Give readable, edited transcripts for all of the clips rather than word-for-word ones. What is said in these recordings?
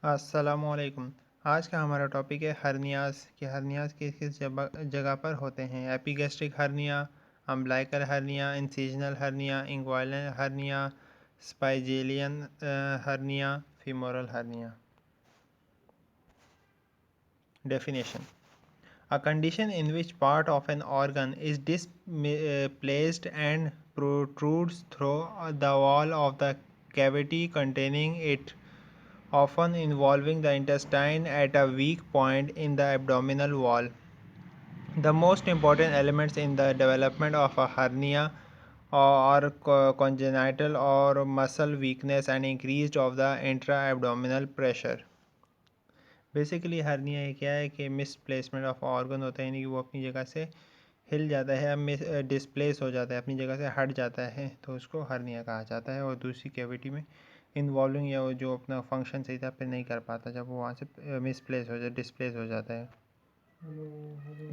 अस्सलामुअलैकुम। आज का हमारा टॉपिक है हर्नियाज़ कि हर्नियाज़ किस किस जगह पर होते हैं। Epigastric hernia, umbilical hernia, incisional hernia, inguinal hernia, spigelian hernia, femoral hernia. Definition: a condition in which part of an organ is displaced and protrudes through the wall of the cavity containing it, often involving the intestine at a weak point in the abdominal wall. The most important elements in the development of a hernia are congenital or muscle weakness and increased of the intra-abdominal pressure. Basically hernia ये क्या है कि misplacement of organ होता है, यानी कि वो अपनी जगह से हिल जाता है, डिस्प्लेस हो जाता है, अपनी जगह से हट जाता है, तो उसको हर्निया कहा जाता है। और दूसरी कैविटी में इन्वॉल्विंग या वो जो अपना फंक्शन सही तरह पे नहीं कर पाता, जब वो वहाँ से मिसप्लेस हो जाए, डिस्प्लेस हो जाता है।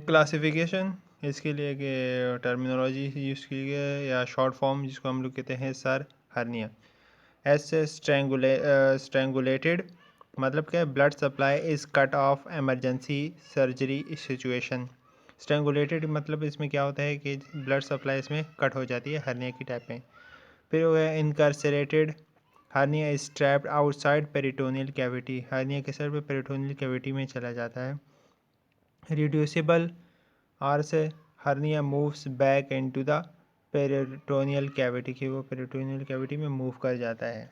क्लासिफिकेशन इसके लिए कि टर्मिनोलॉजी यूज़ की गई या शॉर्ट फॉर्म जिसको हम लोग कहते हैं सर हर्निया। एस से स्ट्रेंगुलेटेड मतलब क्या, blood supply is cut off emergency surgery situation. Strangulated मतलब इसमें क्या होता है कि ब्लड सप्लाई इसमें कट हो जाती है हर्निया की टाइप में। फिर हो गया incarcerated hernia is trapped outside peritoneal cavity, hernia के सर पे पेरिटोनियल कैविटी में चला जाता है। रिड्यूसिबल आर से hernia moves back into the peritoneal cavity, कि वो पेरिटोनियल कैविटी में मूव कर जाता है।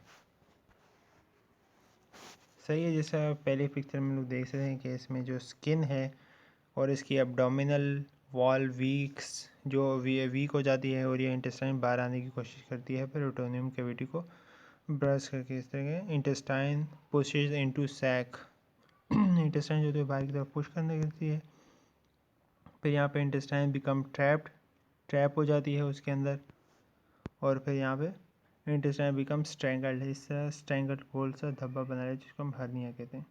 सही है, जैसे पहले पिक्चर में लोग देख सकते हैं कि इसमें जो स्किन है और इसकी एब्डोमिनल वॉल वीक हो जाती है और ये इंटेस्टाइन बाहर आने की कोशिश करती है पेरिटोनियम कैविटी को ब्रश करके। इस तरह के intestine pushes into sac, intestine जो है बाहर की तरफ पुश करने लगती है। फिर यहाँ पे इंटेस्टाइन बिकम ट्रैप हो जाती है उसके अंदर, और फिर यहाँ पे इंटेस्टाइन बिकम स्ट्रेंगल्ड, इस तरह स्ट्रेंगल्ड गोल सा धब्बा बना रहा है जिसको हम हर्निया कहते हैं।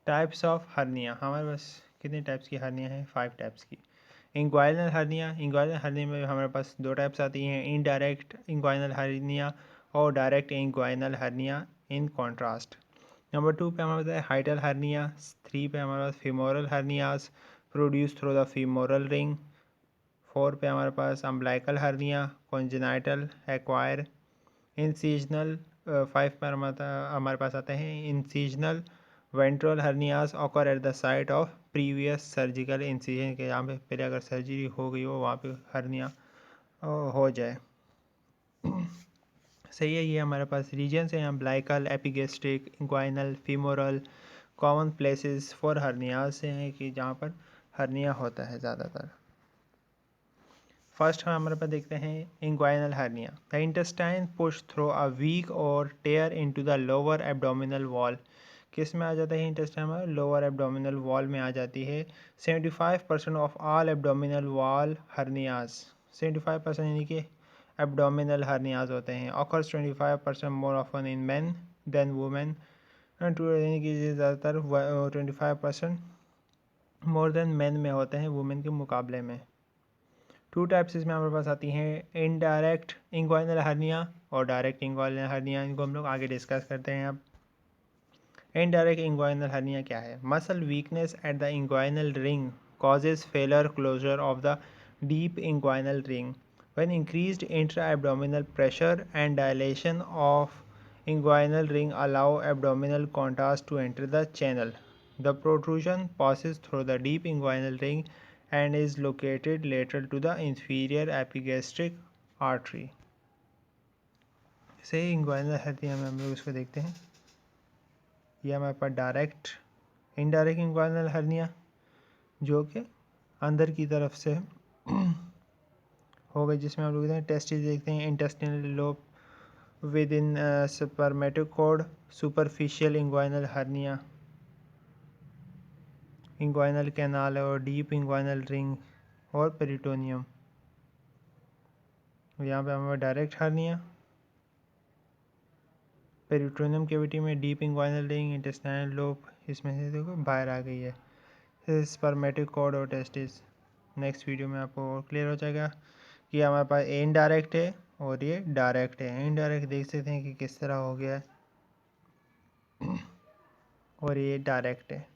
टाइप्स ऑफ हर्निया, हमारे पास कितने टाइप्स की हर्निया है? 5 टाइप्स की। इंग्वाइनल हर्निया में हमारे पास 2 टाइप्स आती हैं, इनडायरेक्ट इंग्वाइनल हर्निया और direct inguinal hernia in contrast. Number 2 पे हमारे पास है हाइटल हर्निया। 3 पे हमारे पास femoral hernias produce through the femoral ring. 4 पे हमारे पास umbilical hernia congenital acquire. Incisional 5 पर हमारे पास आते हैं incisional ventral hernias occur at the site of previous surgical incision, के यहाँ पे पहले अगर सर्जरी हो गई हो वहाँ पे हर्निया हो जाए। सही है, ये हमारे पास रीजन्स हैं umbilical, epigastric, inguinal, femoral. Common places for hernias से हैं कि जहाँ पर हर्निया होता है ज़्यादातर। फर्स्ट हम हमारे पास देखते हैं inguinal hernia. The intestine push through a weak और tear into the lower abdominal wall, किस में आ जाता है इंटेस्टाइन में? लोअर एब्डोमिनल वॉल में आ जाती है। 75% of all abdominal wall hernias, 75% यानी कि एब्डोमिनल हर्नियाज होते हैं। Occurs 25% more often in men than women, यानी कि ज़्यादातर 25% मोर देन मैन में होते हैं वुमेन के मुकाबले में। 2 टाइप्स इसमें हमारे पास आती हैं, इनडायरेक्ट इंग्वाइनल हर्निया और डायरेक्ट इंग्वाइनल हर्निया। इनको हम लोग आगे डिस्कस करते हैं। अब इनडायरेक्ट इंग्वाइनल हर्निया क्या है? Muscle weakness at the inguinal ring causes failure closure of the deep inguinal ring. When increased intra-abdominal pressure and dilation of inguinal ring allow abdominal contrast to enter the channel. The protrusion passes through the deep inguinal ring and is located lateral to the inferior epigastric artery. से inguinal hernia में हम लोग इसको देखते हैं। यह हमारे पास direct indirect inguinal hernia जो कि अंदर की तरफ से हो गई, जिसमें हम लोग टेस्टिस देखते हैं, intestinal lobe with in spermatocord, superficial inguinal hernia, inguinal canal और डीप इंग्वाइनल रिंग और पेरिटोनियम। यहाँ पे हमारे डायरेक्ट हर्निया, पेरिटोनियम कैविटी में deep inguinal ring, intestinal lobe इसमें से देखो बाहर आ गई है, स्पर्मेटोकोड और टेस्टिस। नेक्स्ट वीडियो में आपको और क्लियर हो जाएगा कि हमारे पास इनडायरेक्ट है और ये डायरेक्ट है। इनडायरेक्ट देख सकते हैं कि किस तरह हो गया है, और ये डायरेक्ट है।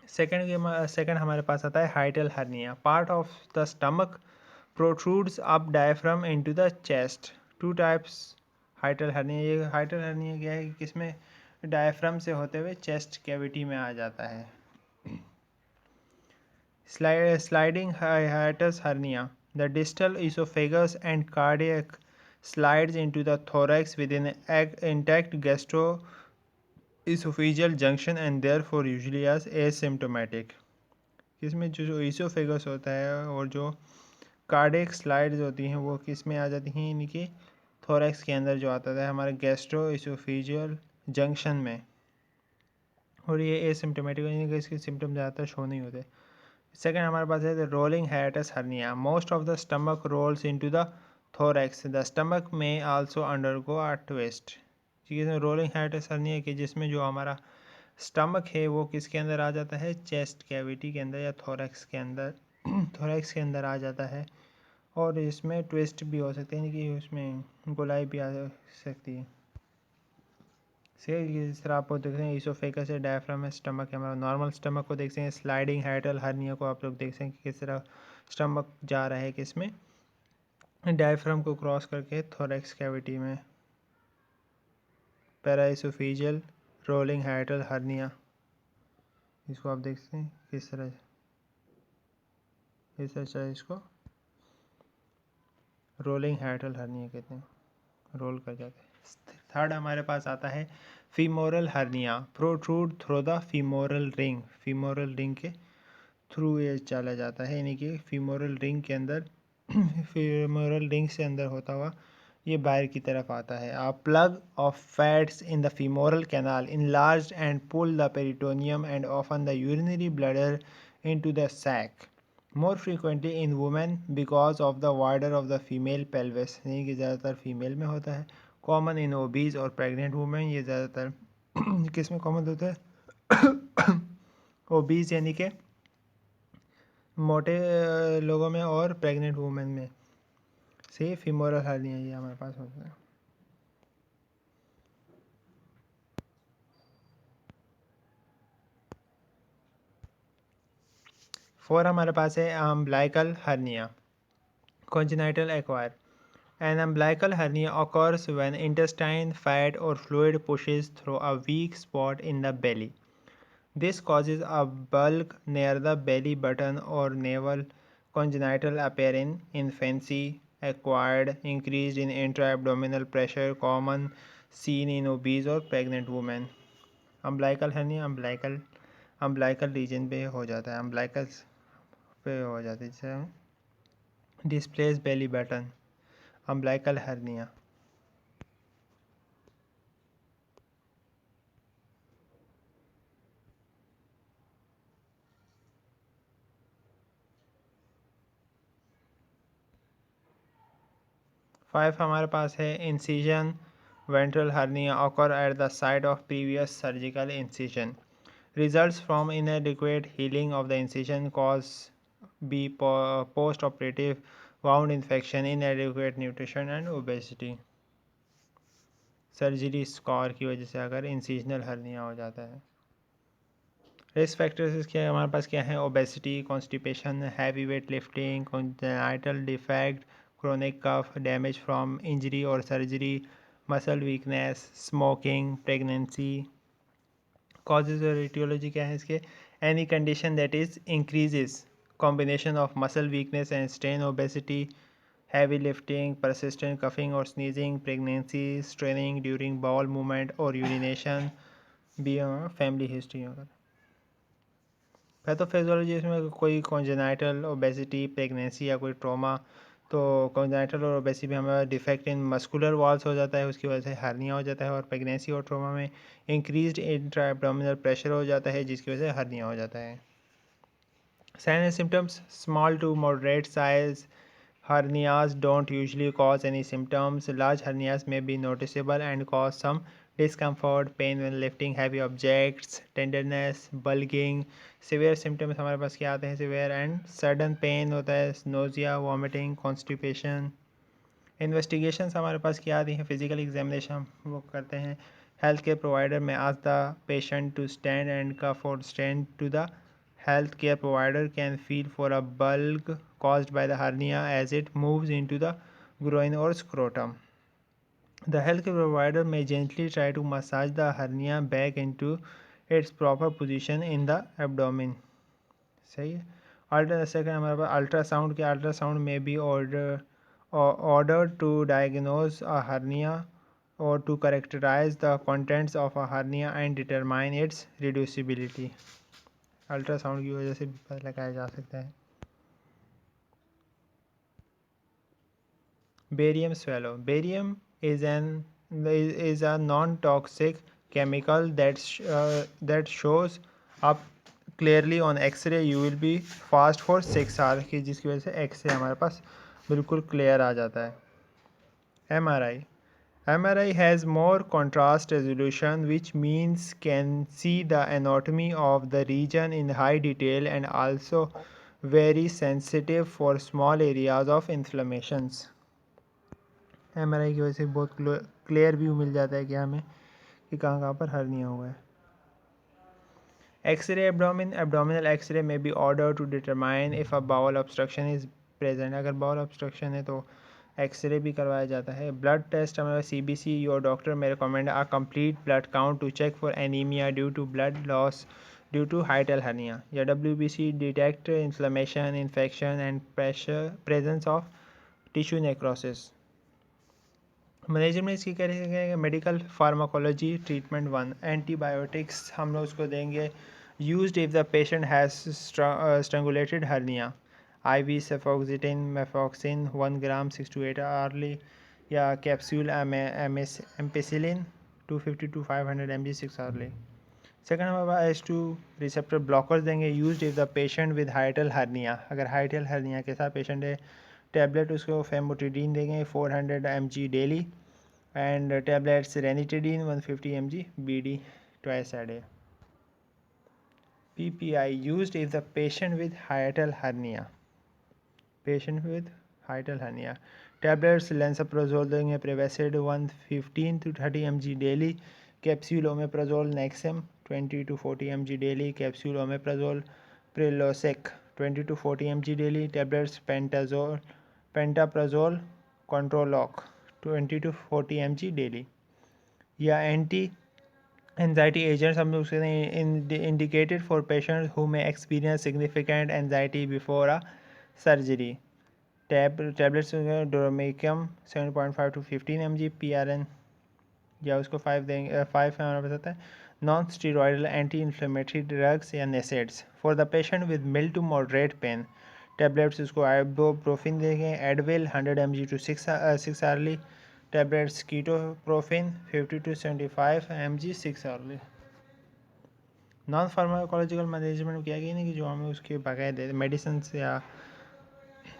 सेकंड हमारे पास आता है हाइटल hernia. Part of the stomach protrudes up diaphragm into the chest. Two types हाइटल hernia. ये हाइटल हर्निया क्या है कि किसमें डायफ्राम से होते हुए चेस्ट कैविटी में आ जाता है। Sliding hiatus hernia. The distal esophagus and cardiac slides into the thorax within an intact gastroesophageal junction and therefore usually as asymptomatic. इसमें जो ईसोफेगस होता है और जो कार्डियक स्लाइड्स होती हैं वो किस में आ जाती हैं, इनके थोरैक्स के अंदर जो आता है हमारे गैस्ट्रो इसोफेजियल जंक्शन में, और ये एसिम्टोमेटिक यानी कि इसके सिम्टम ज़्यादातर शो नहीं होते। सेकेंड हमारे पास है rolling hiatus hernia. Most of the stomach rolls into the thorax. The stomach may also undergo a twist. ठीक है, रोलिंग हाइएटस हर्निया कि जिसमें जो हमारा स्टमक है वो किसके अंदर आ जाता है, चेस्ट कैविटी के अंदर या थोरैक्स के अंदर थोरैक्स के अंदर आ जाता है, और इसमें ट्विस्ट भी हो सकते हैं कि उसमें गोलाई भी आ सकती है। जिस तरह आप देख रहे हैं ईसोफेगस है, डायफ्राम है, स्टमक है। हमारा नॉर्मल स्टमक को देख सकते हैं, स्लाइडिंग हाइटल हर्निया को आप लोग देख सकते हैं कि किस तरह स्टमक जा रहा है किसमें, डायफ्राम को क्रॉस करके थोरैक्स कैविटी में। पैराइसोफेजियल रोलिंग हाइटल हर्निया, इसको आप देख सकते हैं किस तरह इस तरह इसको रोलिंग हाइटल हर्निया कहते हैं, रोल कर जाते हैं। थर्ड हमारे पास आता है femoral hernia. Protrude through the femoral ring. Femoral ring के थ्रू ये चला जाता है, यानी कि फीमोरल रिंग के अंदर फीमोरल रिंग से अंदर होता हुआ ये बाहर की तरफ आता है। A plug of fats in the femoral canal enlarged and pull the peritoneum and often the urinary bladder into the sac, more frequently in women because of the wider of the female pelvis, यानी कि ज़्यादातर female में होता है। Common in obese और pregnant women, ये ज़्यादातर किस में कॉमन होता है, ओबीज यानी कि मोटे लोगों में, और प्रेग्नेंट वुमेन में से फीमोरल हर्निया ये हमारे पास होता है। फोर हमारे पास है umbilical hernia, congenital acquire. An umbilical hernia occurs when intestine, fat, or fluid pushes through a weak spot in the belly. This causes a bulge near the belly button or navel. Congenital appear in infancy, acquired, increased in intra-abdominal pressure, common, seen in obese or pregnant women. Umbilical hernia umbilical region पे हो जाता है, अम्बिलाइकस पे हो जाता है, जिसे हम displace belly button, umbilical hernia। Five हमारे पास है incision ventral hernia occur at the site of previous surgical incision, results from inadequate healing of the incision, cause be post operative wound infection, inadequate nutrition and obesity। Surgery scar की वजह से अगर incisional hernia हो जाता है। Risk factors क्या है हमारे पास, क्या है, obesity, constipation, heavy weight lifting, congenital defect, chronic cough, damage from injury or surgery, muscle weakness, smoking, pregnancy। causes और etiology क्या है इसके, any condition that is increases combination of muscle weakness and strain, obesity, heavy lifting, persistent coughing or sneezing, pregnancy, straining during bowel movement or urination, भी family history अगर। Pathophysiology इसमें कोई congenital obesity, pregnancy या कोई trauma, तो congenital और obesity में हमें डिफेक्ट इन मस्कुलर वॉल्स हो जाता है, उसकी वजह से हार्निया हो जाता है, और प्रेगनेंसी और ट्रॉमा में इंक्रीज्ड इंट्रा एब्डोमिनल प्रेशर हो जाता है, जिसकी वजह से हार्निया हो जाता है। Sign and symptoms, small to moderate size hernias don't usually cause any symptoms. Large hernias may be noticeable and cause some discomfort, pain when lifting heavy objects, tenderness, bulging. severe symptoms हमारे पास क्या आते हैं? severe and sudden pain होता है, nausea, vomiting, constipation. investigations हमारे पास क्या आती हैं? physical examination वो करते हैं. health care provider may ask the patient to stand and cough or stand to the health care provider can feel for a bulge caused by the hernia as it moves into the groin or scrotum. The healthcare provider may gently try to massage the hernia back into its proper position in the abdomen. सही है. Second हमारे पास ultrasound के ultrasound में B ordered to diagnose a hernia or to characterize the contents of a hernia and determine its reducibility. Ultrasound की वजह से भी पता लगाया जा सकता है. Barium swallow. Barium is a non-toxic chemical that shows up clearly on X-ray. You will be fast for 6 hours की जिसकी वजह से X-ray हमारे पास बिल्कुल क्लियर आ जाता है. MRI. MRI has more contrast resolution, which means can see the anatomy of the region in high detail and also very sensitive for small areas of inflammations. MRI की वजह से बहुत क्लियर व्यू मिल जाता है कि हमें कि कहाँ पर हर्निया हुआ है. X-ray abdominal X-ray may be ordered to determine if a bowel obstruction is present. अगर bowel obstruction है तो X-ray भी करवाया जाता है. Blood test हमारा CBC. Your doctor may recommend a complete blood count to check for anemia due to blood loss due to hiatal hernia. या WBC detect inflammation, infection and presence of tissue necrosis. Management इसकी क्या रहेगा? Medical pharmacology treatment 1. Antibiotics हम लोग उसको देंगे used if the patient has strangulated hernia. IV सेफोक्सिटिन मेफॉक्सिन 1 gram 6 to 8 hourly या capsule ampicillin 250 to 500 mg 6 hourly. Second हमारे पास H2 receptor blockers देंगे used if the patient with हाइटल hernia. अगर हाइटल हर्निया के साथ पेशेंट है टैबलेट उसको फेमोटिडीन देंगे 400 mg daily and tablets ranitidine 150 mg BD twice a day. PPI used if the patient with hiatal hernia. Tablets lansoprazole देंगे Prevacid 115 to 30 mg daily. Capsule omeprazole Nexem 20 to 40 mg daily. Capsule omeprazole Prilosec 20 to 40 mg daily. Tablets pentaprazole Controloc 20 to 40 mg daily. या anti anxiety agents हम लोग उसके indicated for patients who may experience significant anxiety before a surgery. Tablets डोरोमेकम 7.5 to 15 mg PRN या उसको 5 देंगे 5 हमारा बताता है. Non steroidal anti inflammatory drugs या NSAIDs for the patient with mild to moderate pain. Tablets उसको आइबुप्रोफिन देंगे Advil 100 mg to 6 hourly. Tablets ketoprofen 50 to 75 mg 6 hourly. Non pharmacological management क्या कि नहीं कि जो हमें उसके बगैर देते मेडिसिन या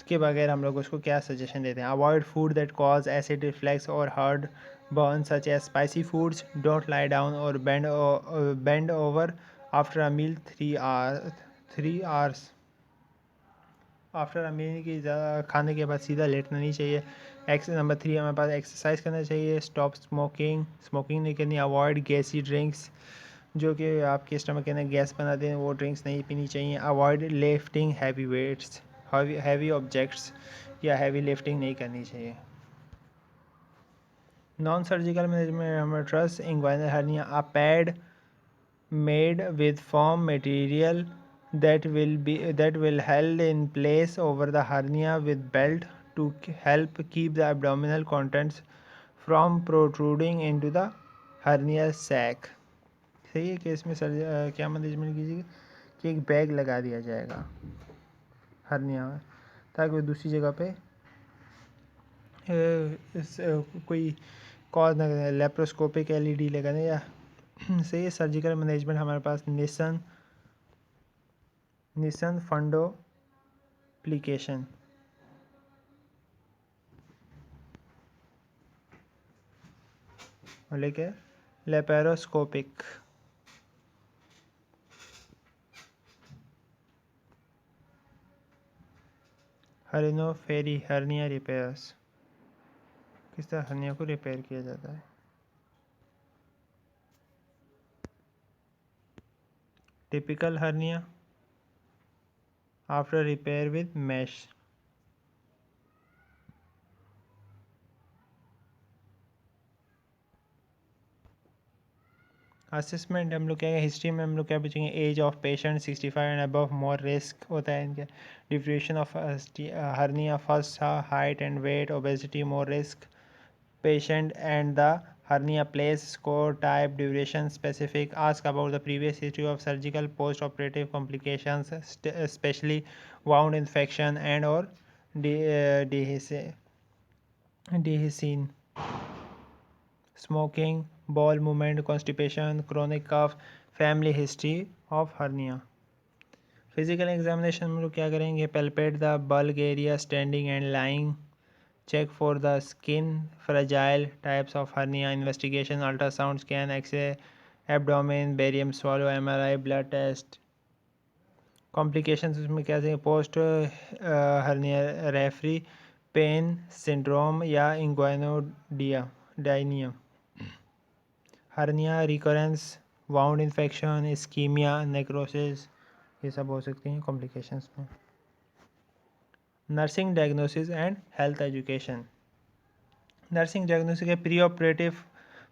के बगैर हम लोग उसको क्या सजेशन देते हैं? Avoid food that cause acid reflux और heartburn such as spicy foods. Don't lie down और bend over after a meal 3 hours after a meal की खाने के बाद सीधा लेटना नहीं चाहिए. नंबर 3 हमारे पास एक्सरसाइज करना चाहिए. स्टॉप स्मोकिंग नहीं करनी. अवॉइड गैसी ड्रिंक्स जो कि आपके स्टमक के अंदर गैस बनाते हैं वो ड्रिंक्स नहीं पीनी चाहिए. Avoid lifting heavy weights heavy objects या हैवी लिफ्टिंग नहीं करनी चाहिए. नॉन सर्जिकल मैनेजमेंट हमें truss inguinal hernia. A pad made with firm material that will held in place over the hernia with belt to help keep the abdominal contents from protruding into the hernia sac. सही है कि इसमें क्या management कीजिएगा कि एक bag लगा दिया जाएगा हर्निया में ताकि वो दूसरी जगह पे कोई कॉज ना करें. लेप्रोस्कोपिक LED लगाने या सही है. सर्जिकल मैनेजमेंट हमारे पास निसन फंडोप्लिकेशन और लेके laparoscopic, hernophory hernia repairs, किस तरह हर्निया को रिपेयर किया जाता है। Typical hernia after repair with mesh, assessment हम लोग क्या है, हिस्ट्री में हम लोग क्या पूछेंगे, age of patient 65 and above, more risk होता है इनका, diffusion of hernia, first height and weight, obesity more risk, patient and the hernia place, score type, duration specific, ask about the previous history of surgical post-operative complications, especially wound infection and or dehiscine, smoking, bowel movement, constipation, chronic cough, family history of hernia. Physical examination में लोग क्या करेंगे, palpate the bulk area standing and lying, check for the skin, fragile, types of hernia, investigation, ultrasound scan, x-ray, abdomen, barium swallow, MRI, blood test. Complications उसमें क्या चाहिए, post hernia रेफरी, pain syndrome या inguinodynia, hernia recurrence, wound infection, ischemia, necrosis, ये सब हो सकती हैं कॉम्प्लिकेशंस में। Nursing diagnosis and health education, nursing diagnosis के pre operative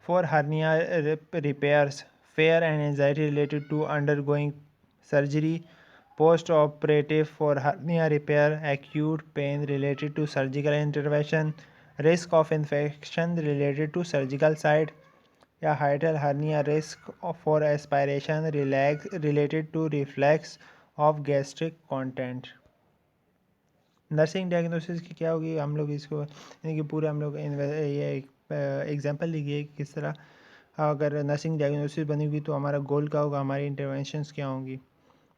for hernia repairs, fear and anxiety related to undergoing surgery, post operative for hernia repair, acute pain related to surgical intervention, risk of infection related to surgical site या hiatal hernia, risk for aspiration related to reflex of gastric content। Nursing diagnosis की क्या होगी, हम लोग इसको यानी कि पूरा हम लोग ये एग्जांपल लिखिए किस तरह अगर नर्सिंग डायग्नोसिस बनेगी तो हमारा गोल क्या होगा, हमारी इंटरवेंशंस क्या होंगी।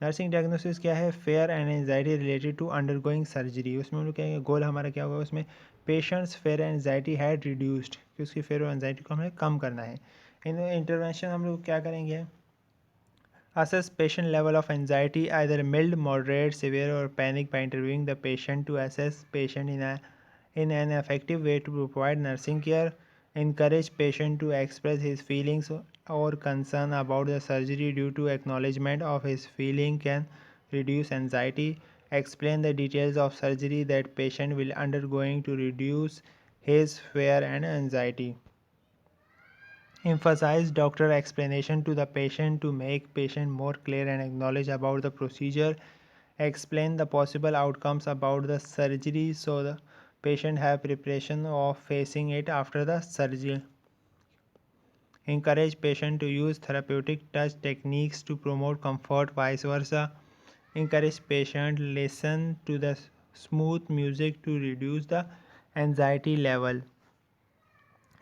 नर्सिंग डायग्नोसिस क्या है, fear and anxiety related to undergoing surgery, उसमें हम लोग क्या है, गोल हमारा क्या होगा, उसमें patients fair and anxiety had reduced, कि उसकी फेयर और एंजाइटी को हमें कम करना है। इन इंटरवेंशन हम लोग क्या करेंगे, assess patient level of anxiety, either mild, moderate, severe or panic, by interviewing the patient to assess patient in an effective way to provide nursing care, encourage patient to express his feelings or concern about the surgery due to acknowledgement of his feeling can reduce anxiety, explain the details of surgery that patient will undergoing to reduce his fear and anxiety. Emphasize doctor explanation to the patient to make patient more clear and acknowledge about the procedure. Explain the possible outcomes about the surgery so the patient have preparation of facing it after the surgery. Encourage patient to use therapeutic touch techniques to promote comfort, vice versa. Encourage patient listen to the smooth music to reduce the anxiety level.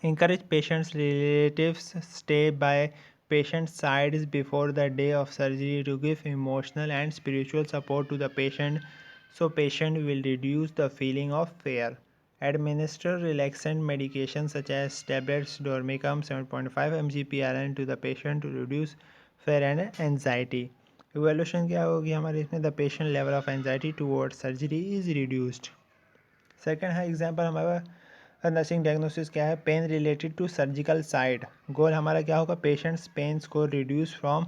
Encourage patients' relatives stay by patient's sides before the day of surgery to give emotional and spiritual support to the patient so patient will reduce the feeling of fear. Administer relaxant medication such as tablets Dormicum 7.5 mg PRN to the patient to reduce fear and anxiety. Evaluation क्या होगी हमारे इसमें, the patient level of anxiety towards surgery is reduced. Second है example हमारा nursing diagnosis क्या है, pain related to surgical site, goal हमारा क्या होगा, patients pain score reduce from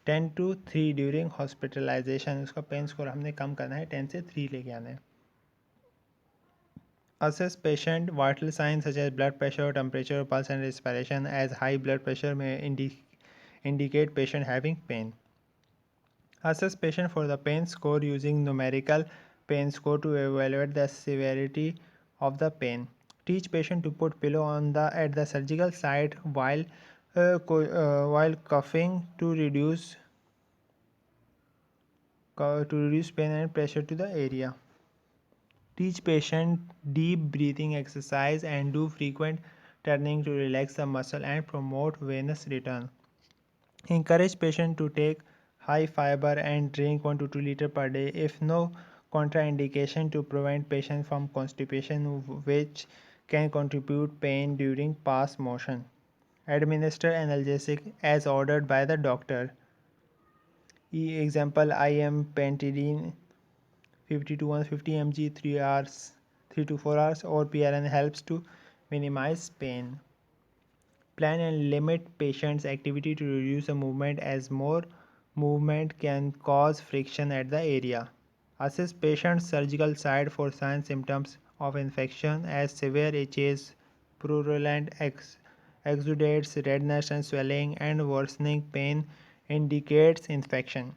10 to 3 during hospitalization, उसका पेन स्कोर हमने कम करना है, 10 से 3 लेके आना है। Assess patient vital sign such as blood pressure, temperature, pulse and respiration, as high blood pressure में indicate patient having pain. Assess patient for the pain score using numerical pain score to evaluate the severity of the pain. Teach patient to put pillow on the at the surgical site while coughing to reduce pain and pressure to the area. Teach patient deep breathing exercise and do frequent turning to relax the muscle and promote venous return. Encourage patient to take high fiber and drink 1 to 2 liters per day if no contraindication to prevent patient from constipation which can contribute pain during pass motion. Administer analgesic as ordered by the doctor. Example, IM Pantidine 50 to 150 mg 3 hours, 3 to 4 hours, or PRN helps to minimize pain. Plan and limit patient's activity to reduce the movement, as more movement can cause friction at the area. Assess patient's surgical site for signs symptoms of infection, as severe itches, purulent exudates, redness and swelling, and worsening pain indicates infection.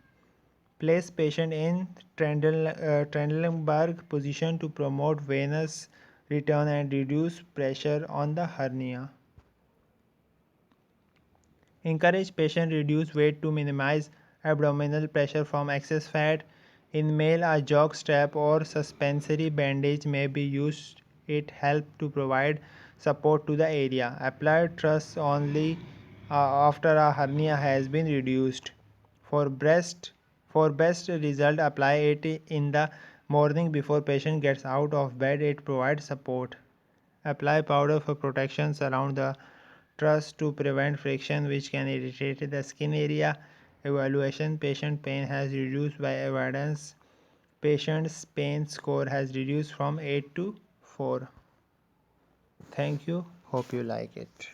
Place patient in Trendelenburg position to promote venous return and reduce pressure on the hernia. Encourage patient reduce weight to minimize abdominal pressure from excess fat. In male, a jock strap or suspensory bandage may be used. It helps to provide support to the area. Apply truss only after a hernia has been reduced. For breast, for best result, apply it in the morning before patient gets out of bed. It provides support. Apply powder for protections around the truss to prevent friction which can irritate the skin area. Evaluation, patient pain has reduced by evidence. Patient's pain score has reduced from 8 to 4. Thank you. Hope you like it.